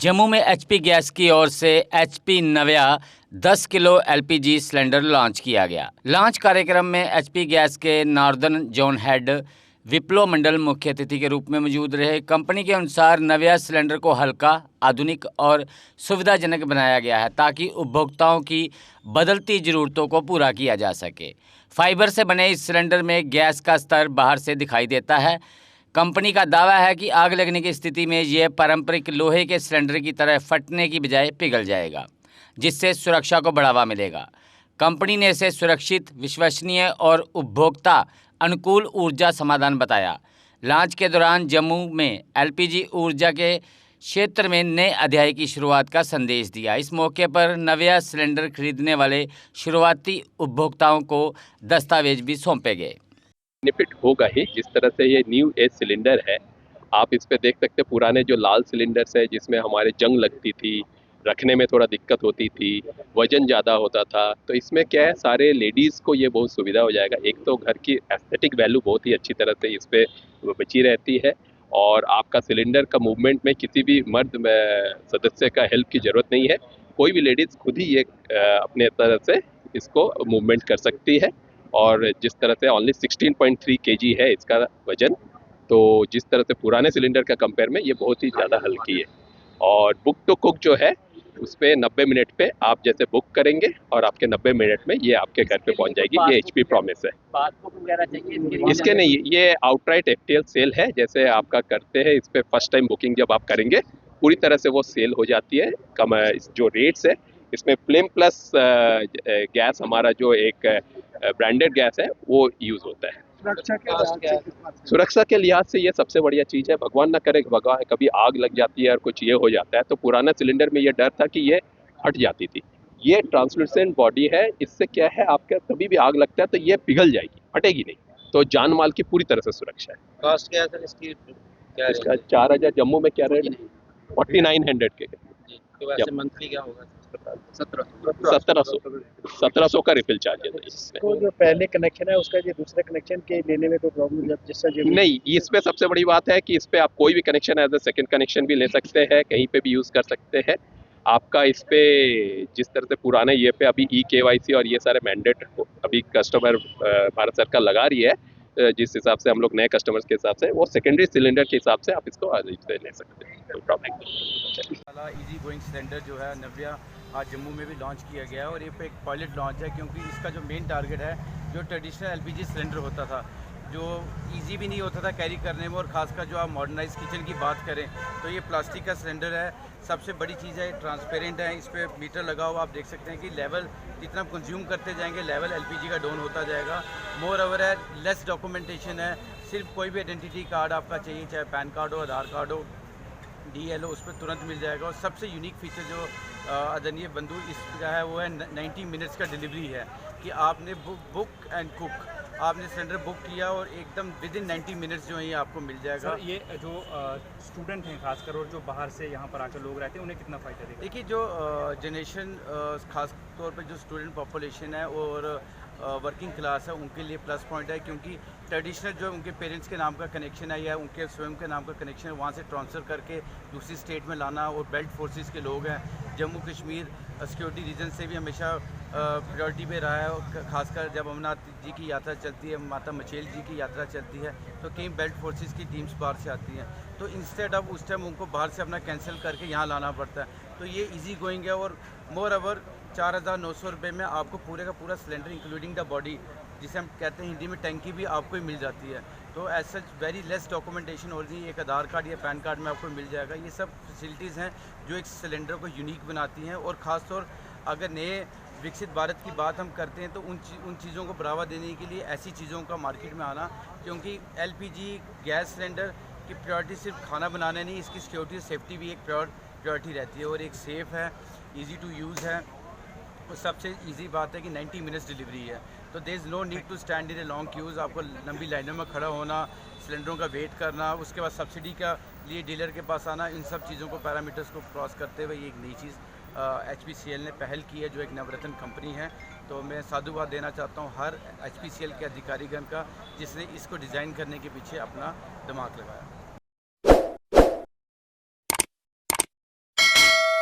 जम्मू में HP gas की ओर से एचपी नव्या 10 किलो एलपीजी सिलेंडर लॉन्च किया गया। लॉन्च कार्यक्रम में एचपी गैस के नॉर्दर्न जोन हेड विप्लो मंडल मुख्य अतिथि के रूप में मौजूद रहे। कंपनी के अनुसार नव्या सिलेंडर को हल्का, आधुनिक और सुविधाजनक बनाया गया है ताकि उपभोक्ताओं की बदलती ज़रूरतों को पूरा किया जा सके। फाइबर से बने इस सिलेंडर में गैस का स्तर बाहर से दिखाई देता है। कंपनी का दावा है कि आग लगने की स्थिति में यह पारंपरिक लोहे के सिलेंडर की तरह फटने की बजाय पिघल जाएगा, जिससे सुरक्षा को बढ़ावा मिलेगा। कंपनी ने इसे सुरक्षित, विश्वसनीय और उपभोक्ता अनुकूल ऊर्जा समाधान बताया। लॉन्च के दौरान जम्मू में एलपीजी ऊर्जा के क्षेत्र में नए अध्याय की शुरुआत का संदेश दिया। इस मौके पर नव्या सिलेंडर खरीदने वाले शुरुआती उपभोक्ताओं को दस्तावेज भी सौंपे गए। बेनिफिट होगा ही। जिस तरह से ये न्यू एज सिलेंडर है, आप इस पे देख सकते हैं पुराने जो लाल सिलेंडर्स है जिसमें हमारे जंग लगती थी, रखने में थोड़ा दिक्कत होती थी, वजन ज़्यादा होता था, तो इसमें क्या है सारे लेडीज़ को ये बहुत सुविधा हो जाएगा। एक तो घर की एस्थेटिक वैल्यू बहुत ही अच्छी तरह से इस पे बची रहती है और आपका सिलेंडर का मूवमेंट में किसी भी मर्द सदस्य का हेल्प की ज़रूरत नहीं है। कोई भी लेडीज़ खुद ही ये अपने तरह से इसको मूवमेंट कर सकती है। और जिस तरह से ओनली 16.3 kg है इसका वजन, तो जिस तरह से पुराने सिलेंडर का कंपेयर में ये बहुत ही ज़्यादा हल्की है। और बुक टू कुक जो है उस पर 90 मिनट पे आप जैसे बुक करेंगे और आपके 90 मिनट में ये आपके घर पे पहुंच जाएगी। ये HP प्रॉमिस है। पासबुक वगैरह चाहिए इसके नहीं, ये आउटराइट FTL सेल है। जैसे आपका करते हैं इस पर फर्स्ट टाइम बुकिंग जब आप करेंगे पूरी तरह से वो सेल हो जाती है। कम जो रेट्स है इसमें फ्लेम प्लस गैस हमारा जो एक ब्रांडेड गैस है वो यूज होता है। सुरक्षा के लिहाज से ये सबसे बढ़िया चीज़ है। भगवान ना करे भगवान कभी आग लग जाती है और कुछ ये हो जाता है, तो पुराना सिलेंडर में ये डर था कि ये हट जाती थी। ये ट्रांसलूसेंट बॉडी है, इससे क्या है आपका कभी भी आग लगता है तो ये पिघल जाएगी, फटेगी नहीं। तो जान माल की पूरी तरह से सुरक्षा है। कॉस्ट क्या है इसकी? इसका 4000 जम्मू में क्या रेट? 4900 के। वैसे मंथली क्या होगा? 1700 का रिफिल चार्ज है इसमें। तो जो पहले कनेक्शन है उसका जो दूसरे कनेक्शन के लेने में कोई प्रॉब्लम जिससे नहीं, इस पे सबसे बड़ी बात है कि इस पे आप कोई भी connection as a second connection भी ले सकते हैं, कहीं पे भी यूज कर सकते हैं। आपका इस पे जिस तरह से पुराने ये पे अभी KYC और ये सारे मैंडेट अभी कस्टमर भारत सरकार लगा रही है, जिस हिसाब से हम लोग नए कस्टमर्स के हिसाब से वो सेकेंडरी सिलेंडर के हिसाब से आप इसको आज ले सकते हैं, कोई प्रॉब्लम नहीं। इजी गोइंग सिलेंडर जो है नव्या आज जम्मू में भी लॉन्च किया गया है और ये पे एक पायलट लॉन्च है, क्योंकि इसका जो मेन टारगेट है जो ट्रेडिशनल LPG सिलेंडर होता था जो इजी भी नहीं होता था कैरी करने में, और ख़ासकर जो आप मॉडर्नाइज किचन की बात करें तो ये प्लास्टिक का सिलेंडर है। सबसे बड़ी चीज़ है ट्रांसपेरेंट है, इस पर मीटर लगा हुआ, आप देख सकते हैं कि लेवल जितना कंज्यूम करते जाएंगे लेवल LPG का डाउन होता जाएगा। मोर ओवर है लेस डॉक्यूमेंटेशन है, सिर्फ कोई भी आइडेंटिटी कार्ड आपका चाहिए, चाहे पैन कार्ड हो, आधार कार्ड हो, DL हो, उस पर तुरंत मिल जाएगा। और सबसे यूनिक फीचर जो आदरणीय बंधु इसका है वो है 90 मिनट्स का डिलीवरी है, कि आपने बुक एंड कुक आपने सिलेंडर बुक किया और एकदम विद इन 90 मिनट्स जो है ये आपको मिल जाएगा। सर ये जो स्टूडेंट हैं खासकर और जो बाहर से यहाँ पर आकर लोग रहते हैं उन्हें कितना फ़ायदा देगा? देखिए जो जनरेशन खास तौर पे जो स्टूडेंट पॉपुलेशन है और वर्किंग क्लास है उनके लिए प्लस पॉइंट है, क्योंकि ट्रेडिशनल जो उनके पेरेंट्स के नाम का कनेक्शन है या उनके स्वयं के नाम का कनेक्शन है वहाँ से ट्रांसफ़र करके दूसरी स्टेट में लाना, और बेल्ट फोर्सेस के लोग हैं, जम्मू कश्मीर सिक्योरिटी रीजन से भी हमेशा प्रायोरिटी पे रहा है। और ख़ासकर जब अमरनाथ जी की यात्रा चलती है, माता मचेल जी की यात्रा चलती है, तो कई बेल्ट फोर्सेस की टीम्स बाहर से आती हैं, तो इंस्टेड ऑफ उस टाइम उनको बाहर से अपना कैंसिल करके यहाँ लाना पड़ता है। तो ये इजी गोइंग है और मोर ओवर 4900 रुपये में आपको पूरे का पूरा सिलेंडर इंक्लूडिंग द बॉडी, जिसे हम कहते हैं हिंदी में टंकी, भी आपको ही मिल जाती है। तो as such very less documentation हो रही है, एक आधार कार्ड या पैन कार्ड में आपको मिल जाएगा। ये सब फैसिलिटीज़ हैं जो एक सिलेंडर को यूनिक बनाती हैं। और ख़ास तौर अगर नए विकसित भारत की बात हम करते हैं तो उन चीज़ों को बढ़ावा देने के लिए ऐसी चीज़ों का मार्केट में आना, क्योंकि LPG गैस सिलेंडर की प्रायोरिटी सिर्फ खाना बनाने नहीं, इसकी सिक्योरिटी सेफ्टी भी एक प्रायोरिटी रहती है, और एक सेफ़ है, ईजी टू यूज़ है, और सबसे इजी बात है कि 90 मिनट्स डिलीवरी है। तो there is no need to stand in a long queues, आपको लंबी लाइनों में खड़ा होना, सिलेंडरों का वेट करना, उसके बाद सब्सिडी का लिए डीलर के पास आना, इन सब चीज़ों को पैरामीटर्स को क्रॉस करते हुए ये एक नई चीज़ HPCL ने पहल की है जो एक नवरत्न कंपनी है। तो मैं साधुवाद देना चाहता हूँ हर HPCL के अधिकारीगण का जिसने इसको डिज़ाइन करने के पीछे अपना दिमाग लगाया।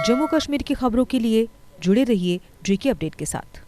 जम्मू कश्मीर की खबरों के लिए जुड़े रहिए JK अपडेट के साथ।